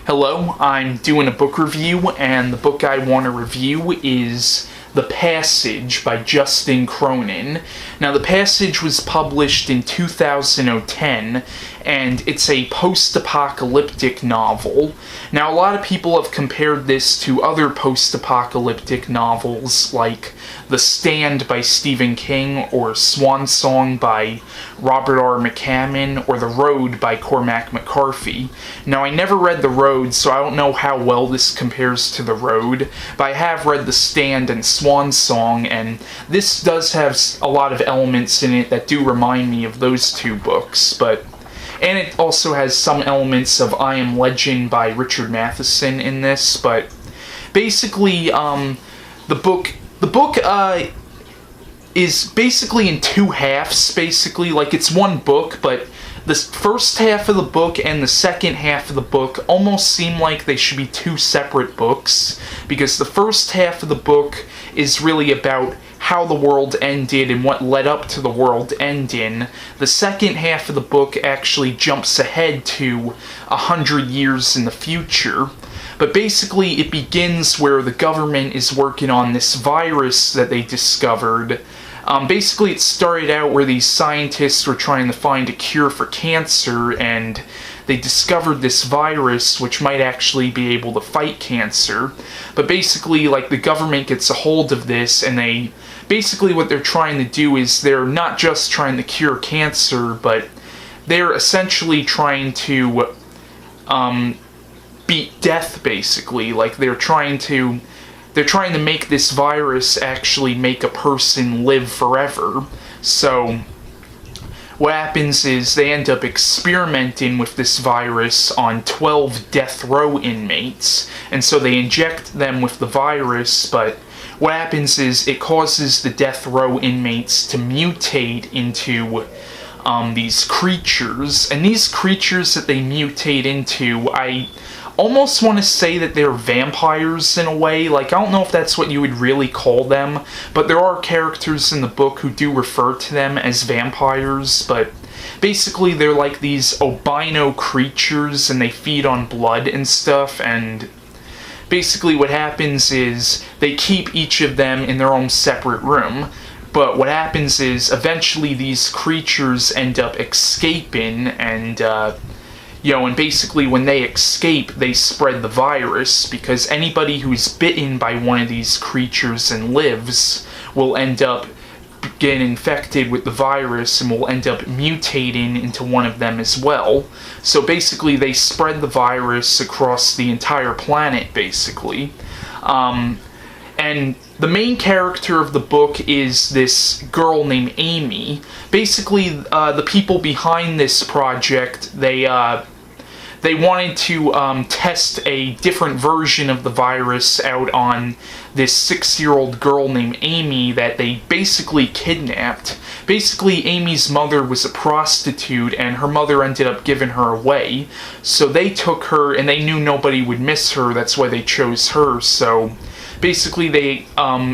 Hello, I'm doing a book review, and the book I want to review is The Passage by Justin Cronin. Now, The Passage was published in 2010, and it's a post-apocalyptic novel. Now, a lot of people have compared this to other post-apocalyptic novels like The Stand by Stephen King, or Swan Song by Robert R. McCammon, or The Road by Cormac McCarthy. Now, I never read The Road, so I don't know how well this compares to The Road, but I have read The Stand and Swan Song, and this does have a lot of elements in it that do remind me of those two books, and it also has some elements of I Am Legend by Richard Matheson in this, but basically, the book is basically in two halves, basically. Like, it's one book, but the first half of the book and the second half of the book almost seem like they should be two separate books, because the first half of the book is really about how the world ended and what led up to the world ending. The second half of the book actually jumps ahead to 100 years in the future. But basically, it begins where the government is working on this virus that they discovered. Basically, it started out where these scientists were trying to find a cure for cancer, and they discovered this virus which might actually be able to fight cancer. But basically, like, the government gets a hold of this, and basically what they're trying to do is they're not just trying to cure cancer, but they're essentially trying to beat death, basically. Like, they're trying to make this virus actually make a person live forever. So what happens is they end up experimenting with this virus on 12 death row inmates, and so they inject them with the virus, but what happens is it causes the death row inmates to mutate into these creatures, and these creatures that they mutate into, I almost want to say that they're vampires in a way. Like, I don't know if that's what you would really call them, but there are characters in the book who do refer to them as vampires, but basically they're like these albino creatures, and they feed on blood and stuff, and basically what happens is they keep each of them in their own separate room. But what happens is eventually these creatures end up escaping, and and basically when they escape, they spread the virus, because anybody who's bitten by one of these creatures and lives will end up getting infected with the virus and will end up mutating into one of them as well. So basically they spread the virus across the entire planet, basically. And the main character of the book is this girl named Amy. Basically, the people behind this project, they wanted to test a different version of the virus out on this 6-year-old girl named Amy that they basically kidnapped. Basically, Amy's mother was a prostitute, and her mother ended up giving her away. So they took her, and they knew nobody would miss her, that's why they chose her. So basically they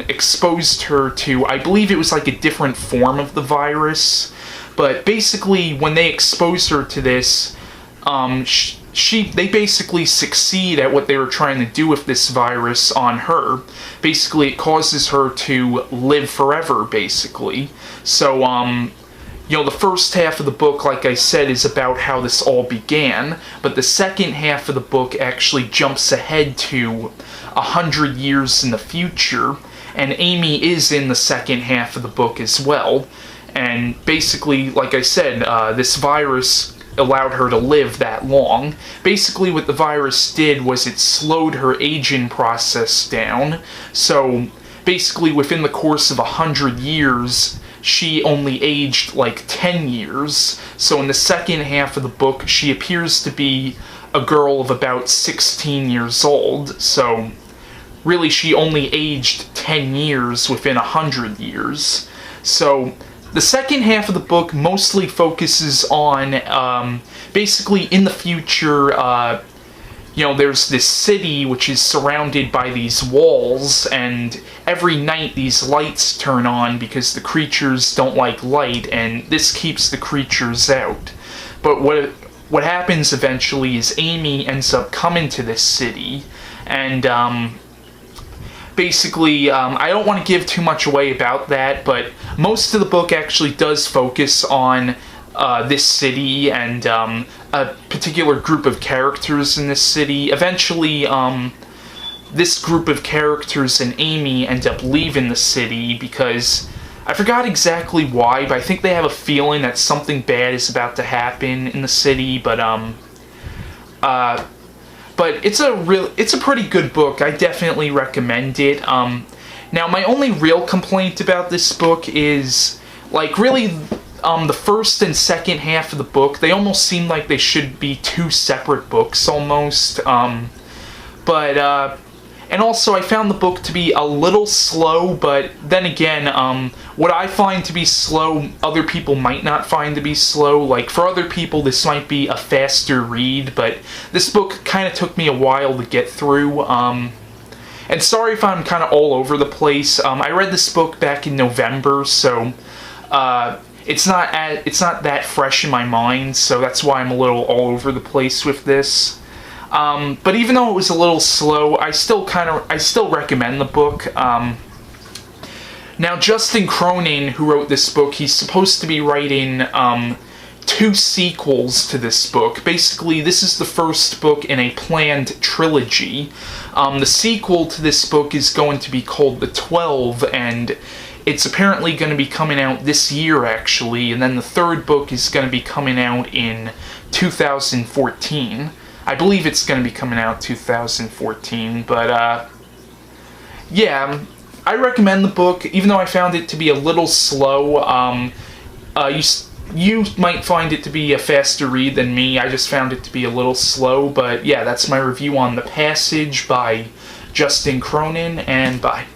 exposed her to, I believe it was like a different form of the virus. But basically, when they expose her to this, they basically succeed at what they were trying to do with this virus on her. Basically, it causes her to live forever, basically. So, the first half of the book, like I said, is about how this all began, but the second half of the book actually jumps ahead to 100 years in the future, and Amy is in the second half of the book as well. And basically, like I said, this virus allowed her to live that long. Basically what the virus did was it slowed her aging process down. So basically within the course of 100 years, she only aged like 10 years. So in the second half of the book, she appears to be a girl of about 16 years old. So really she only aged 10 years within 100 years. So the second half of the book mostly focuses on, basically in the future, there's this city which is surrounded by these walls, and every night these lights turn on because the creatures don't like light, and this keeps the creatures out. But what happens eventually is Amy ends up coming to this city, and basically, I don't want to give too much away about that, but most of the book actually does focus on this city and a particular group of characters in this city. Eventually, this group of characters and Amy end up leaving the city because I forgot exactly why, but I think they have a feeling that something bad is about to happen in the city. But it's a pretty good book. I definitely recommend it. Now, my only real complaint about this book is, like, really, the first and second half of the book, they almost seem like they should be two separate books, almost. And also, I found the book to be a little slow, but then again, what I find to be slow, other people might not find to be slow. Like, for other people, this might be a faster read, but this book kind of took me a while to get through. And sorry if I'm kind of all over the place. I read this book back in November, so it's not that fresh in my mind, so that's why I'm a little all over the place with this. But even though it was a little slow, I still recommend the book. Now, Justin Cronin, who wrote this book, he's supposed to be writing 2 sequels to this book. Basically, this is the first book in a planned trilogy. The sequel to this book is going to be called The 12, and it's apparently going to be coming out this year, actually, and then the third book is going to be coming out in 2014. I believe it's going to be coming out 2014, but, yeah, I recommend the book, even though I found it to be a little slow. You might find it to be a faster read than me. I just found it to be a little slow, but yeah, that's my review on The Passage by Justin Cronin, and bye.